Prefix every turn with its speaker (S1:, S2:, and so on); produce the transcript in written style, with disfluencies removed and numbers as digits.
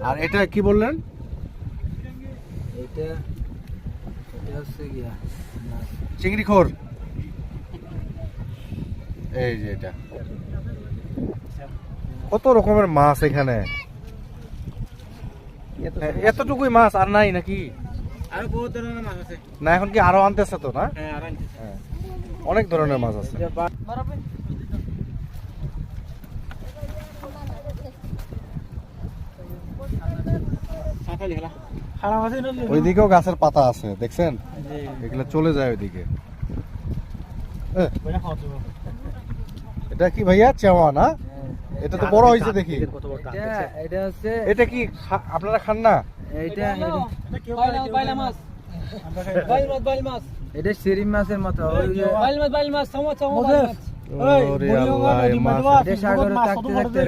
S1: আর এটা কি বললেন?
S2: এটা হচ্ছে গিয়া
S1: চিংড়ি খোর। এই যে এটা কত রকমের মাছ এখানে, এতটুকুই মাছ আর নাই নাকি?
S2: আরো বহুত ধরনের মাছ আছে
S1: না এখন কি আরো আনতেছে তো না?
S2: হ্যাঁ আরো আনতেছে
S1: অনেক ধরনের মাছ আছে। ওইদিকেও গাছের পাতা আছে দেখছেন, এগুলো চলে যায় ওইদিকে। এটা কি ভাইয়া চেওয়া না? এটা তো বড় হয়েছে দেখি।
S2: এটা হচ্ছে
S1: এটা কি আপনারা খান না?
S2: এটা শিরিম মাছের মতো
S1: ওরে আল্লাহ, এই মাছ
S2: সাগরে থাকতে থাকতে